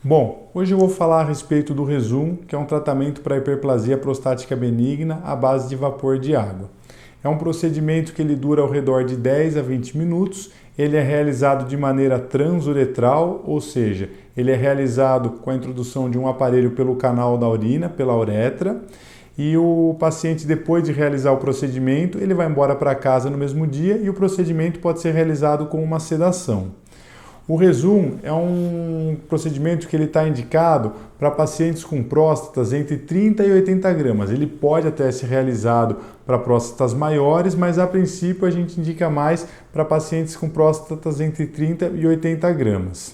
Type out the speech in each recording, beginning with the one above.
Bom, hoje eu vou falar a respeito do Rezum, que é um tratamento para hiperplasia prostática benigna à base de vapor de água. É um procedimento que ele dura ao redor de 10 a 20 minutos, ele é realizado de maneira transuretral, ou seja, ele é realizado com a introdução de um aparelho pelo canal da urina, pela uretra, e o paciente, depois de realizar o procedimento, ele vai embora para casa no mesmo dia e o procedimento pode ser realizado com uma sedação. O Rezum é um procedimento que ele está indicado para pacientes com próstatas entre 30 e 80 gramas. Ele pode até ser realizado para próstatas maiores, mas a princípio a gente indica mais para pacientes com próstatas entre 30 e 80 gramas.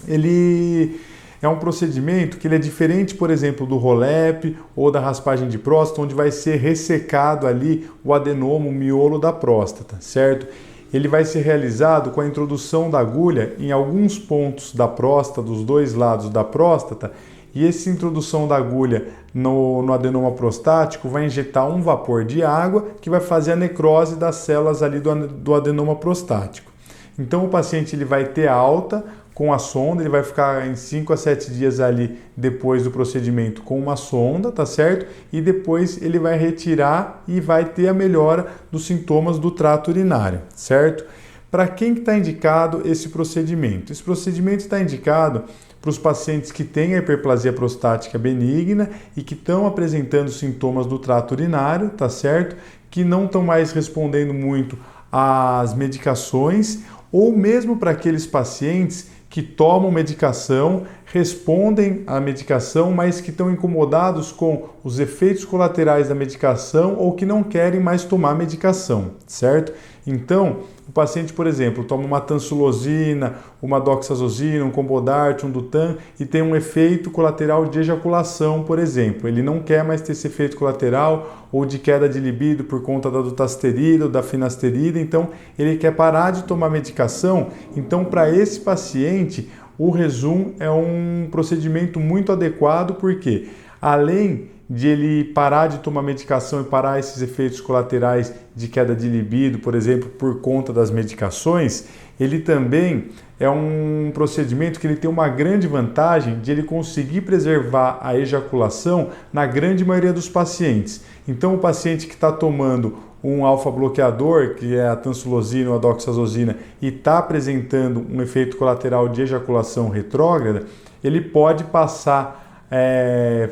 Ele é um procedimento que ele é diferente, por exemplo, do ROLEP ou da raspagem de próstata, onde vai ser ressecado ali o adenoma, o miolo da próstata, certo? Ele vai ser realizado com a introdução da agulha em alguns pontos da próstata, dos dois lados da próstata, e essa introdução da agulha no adenoma prostático vai injetar um vapor de água que vai fazer a necrose das células ali do adenoma prostático. Então o paciente ele vai ter alta com a sonda, ele vai ficar em 5 a 7 dias ali depois do procedimento com uma sonda, tá certo? E depois ele vai retirar e vai ter a melhora dos sintomas do trato urinário, certo? Para quem que está indicado esse procedimento? Esse procedimento está indicado para os pacientes que têm a hiperplasia prostática benigna e que estão apresentando sintomas do trato urinário, tá certo? Que não estão mais respondendo muito às medicações, ou mesmo para aqueles pacientes que tomam medicação, respondem à medicação, mas que estão incomodados com os efeitos colaterais da medicação ou que não querem mais tomar medicação, certo? Então, o paciente, por exemplo, toma uma tansulosina, uma doxazosina, um combodart, um dutan e tem um efeito colateral de ejaculação, por exemplo. Ele não quer mais ter esse efeito colateral ou de queda de libido por conta da dutasterida ou da finasterida, então ele quer parar de tomar medicação. Então, para esse paciente, o Rezum é um procedimento muito adequado, porque além de ele parar de tomar medicação e parar esses efeitos colaterais de queda de libido, por exemplo, por conta das medicações, ele também é um procedimento que ele tem uma grande vantagem de ele conseguir preservar a ejaculação na grande maioria dos pacientes. Então, o paciente que está tomando um alfa-bloqueador, que é a tansulosina ou a doxazosina, e está apresentando um efeito colateral de ejaculação retrógrada, ele pode passar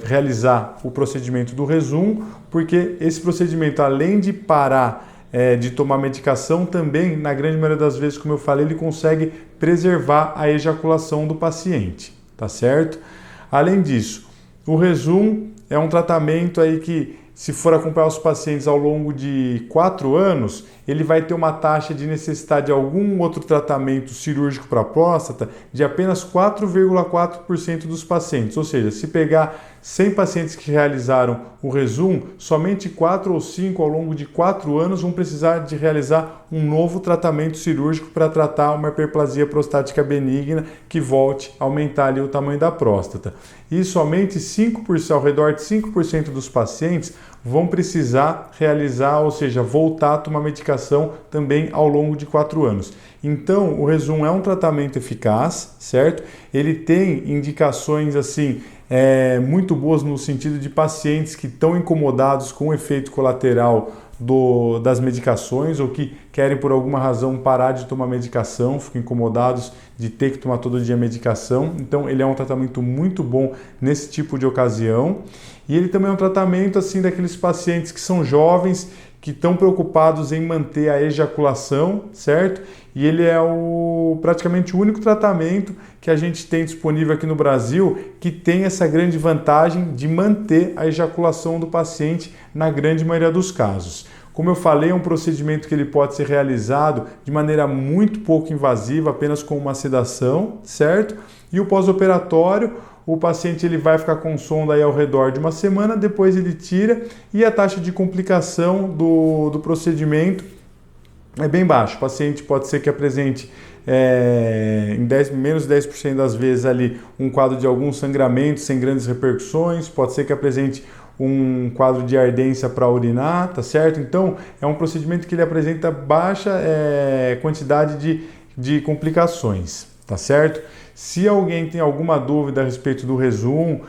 realizar o procedimento do Rezum, porque esse procedimento, além de parar de tomar medicação, também, na grande maioria das vezes, como eu falei, ele consegue preservar a ejaculação do paciente, tá certo? Além disso, o Rezum é um tratamento aí que, se for acompanhar os pacientes ao longo de 4 anos, ele vai ter uma taxa de necessidade de algum outro tratamento cirúrgico para a próstata de apenas 4,4% dos pacientes. Ou seja, se pegar 100 pacientes que realizaram o Rezum, somente 4 ou 5 ao longo de 4 anos vão precisar de realizar um novo tratamento cirúrgico para tratar uma hiperplasia prostática benigna que volte a aumentar ali o tamanho da próstata. E somente 5%, ao redor de 5% dos pacientes vão precisar realizar, ou seja, voltar a tomar medicação também ao longo de 4 anos. Então, o Rezum é um tratamento eficaz, certo? Ele tem indicações assim muito boas no sentido de pacientes que estão incomodados com o efeito colateral das medicações ou que querem por alguma razão parar de tomar medicação, ficam incomodados de ter que tomar todo dia medicação. Então ele é um tratamento muito bom nesse tipo de ocasião. E ele também é um tratamento assim daqueles pacientes que são jovens, que estão preocupados em manter a ejaculação, certo? E ele é praticamente o único tratamento que a gente tem disponível aqui no Brasil que tem essa grande vantagem de manter a ejaculação do paciente na grande maioria dos casos. Como eu falei, é um procedimento que ele pode ser realizado de maneira muito pouco invasiva, apenas com uma sedação, certo? E o pós-operatório, o paciente ele vai ficar com sonda aí ao redor de uma semana, depois ele tira e a taxa de complicação do procedimento é bem baixa. O paciente pode ser que apresente menos de 10% das vezes ali um quadro de algum sangramento sem grandes repercussões, pode ser que apresente um quadro de ardência para urinar, tá certo? Então é um procedimento que ele apresenta baixa quantidade de complicações, tá certo? Se alguém tem alguma dúvida a respeito do Rezum,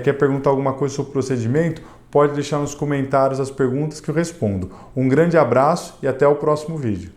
quer perguntar alguma coisa sobre o procedimento, pode deixar nos comentários as perguntas que eu respondo. Um grande abraço e até o próximo vídeo.